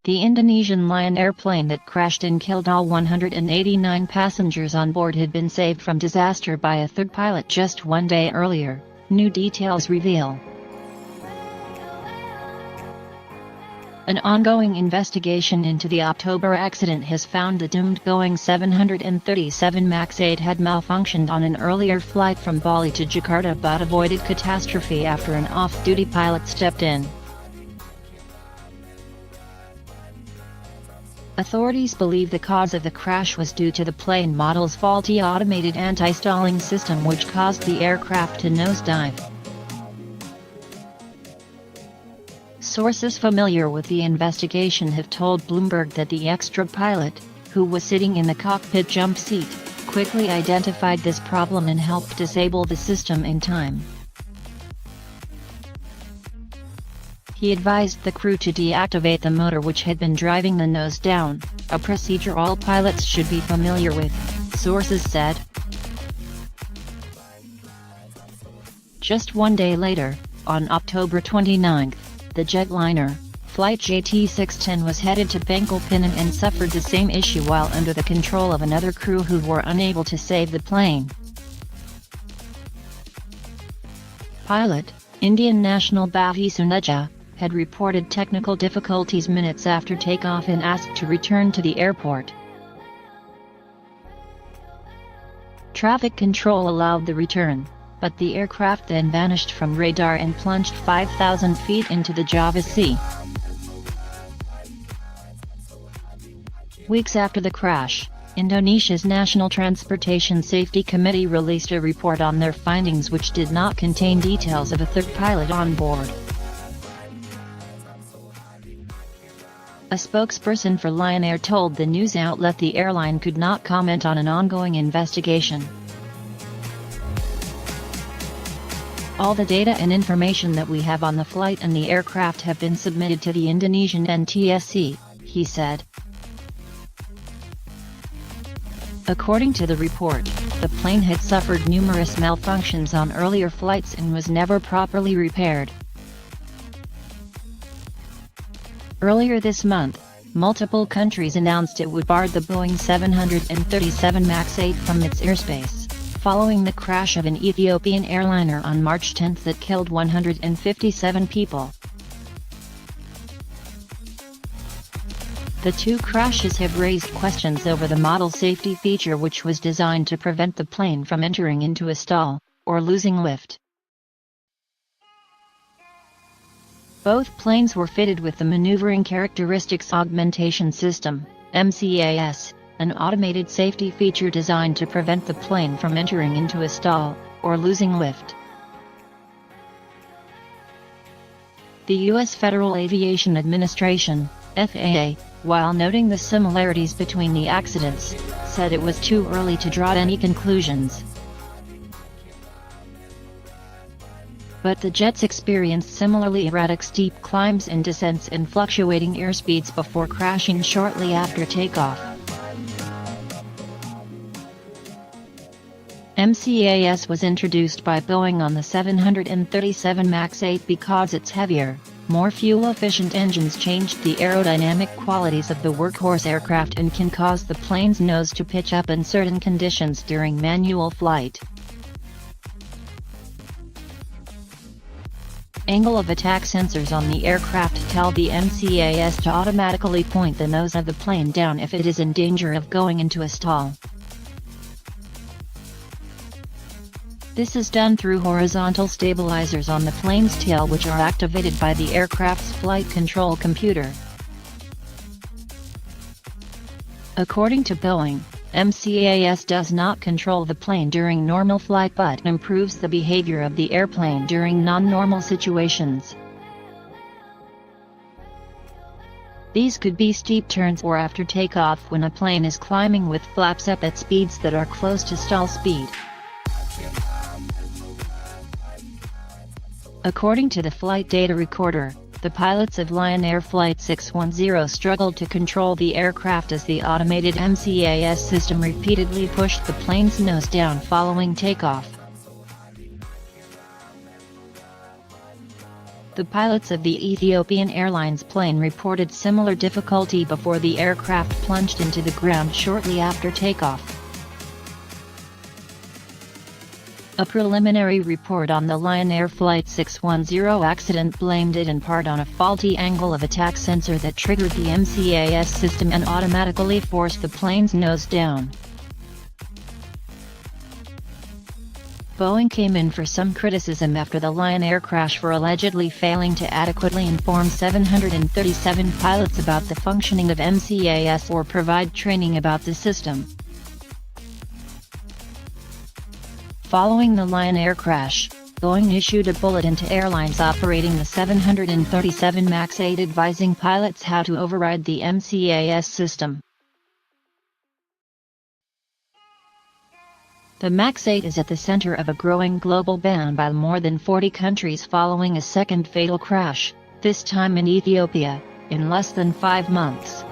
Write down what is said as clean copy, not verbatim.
The Indonesian Lion Air plane that crashed and killed all 189 passengers on board had been saved from disaster by a third pilot just one day earlier, new details reveal. An ongoing investigation into the October accident has found the doomed Boeing 737 MAX 8 had malfunctioned on an earlier flight from Bali to Jakarta but avoided catastrophe after an off-duty pilot stepped in. Authorities believe the cause of the crash was due to the plane model's faulty automated anti-stalling system, which caused the aircraft to nosedive. Sources familiar with the investigation have told Bloomberg that the extra pilot, who was sitting in the cockpit jump seat, quickly identified this problem and helped disable the system in time. He advised the crew to deactivate the motor which had been driving the nose down, a procedure all pilots should be familiar with, sources said. Just one day later, on October 29, the jetliner, flight JT610 was headed to Pangkalpinang and suffered the same issue while under the control of another crew who were unable to save the plane. Pilot, Indian national Bhavi Suneja, had reported technical difficulties minutes after takeoff and asked to return to the airport. Traffic control allowed the return, but the aircraft then vanished from radar and plunged 5,000 feet into the Java Sea. Weeks after the crash, Indonesia's National Transportation Safety Committee released a report on their findings which did not contain details of a third pilot on board. A spokesperson for Lion Air told the news outlet the airline could not comment on an ongoing investigation. All the data and information that we have on the flight and the aircraft have been submitted to the Indonesian NTSC, he said. According to the report, the plane had suffered numerous malfunctions on earlier flights and was never properly repaired. Earlier this month, multiple countries announced it would bar the Boeing 737 MAX 8 from its airspace, following the crash of an Ethiopian airliner on March 10 that killed 157 people. The two crashes have raised questions over the model safety feature, which was designed to prevent the plane from entering into a stall, or losing lift. Both planes were fitted with the Maneuvering Characteristics Augmentation System, MCAS, an automated safety feature designed to prevent the plane from entering into a stall, or losing lift. The U.S. Federal Aviation Administration, FAA, while noting the similarities between the accidents, said it was too early to draw any conclusions. But the jets experienced similarly erratic steep climbs and descents and fluctuating airspeeds before crashing shortly after takeoff. MCAS was introduced by Boeing on the 737 MAX 8 because its heavier, more fuel-efficient engines changed the aerodynamic qualities of the workhorse aircraft and can cause the plane's nose to pitch up in certain conditions during manual flight. Angle of attack sensors on the aircraft tell the MCAS to automatically point the nose of the plane down if it is in danger of going into a stall. This is done through horizontal stabilizers on the plane's tail, which are activated by the aircraft's flight control computer. According to Boeing, MCAS does not control the plane during normal flight but improves the behavior of the airplane during non-normal situations. These could be steep turns or after takeoff when a plane is climbing with flaps up at speeds that are close to stall speed. According to the flight data recorder, the pilots of Lion Air Flight 610 struggled to control the aircraft as the automated MCAS system repeatedly pushed the plane's nose down following takeoff. The pilots of the Ethiopian Airlines plane reported similar difficulty before the aircraft plunged into the ground shortly after takeoff. A preliminary report on the Lion Air Flight 610 accident blamed it in part on a faulty angle of attack sensor that triggered the MCAS system and automatically forced the plane's nose down. Boeing came in for some criticism after the Lion Air crash for allegedly failing to adequately inform 737 pilots about the functioning of MCAS or provide training about the system. Following the Lion Air crash, Boeing issued a bulletin to airlines operating the 737 MAX 8 advising pilots how to override the MCAS system. The MAX 8 is at the center of a growing global ban by more than 40 countries following a second fatal crash, this time in Ethiopia, in less than 5 months.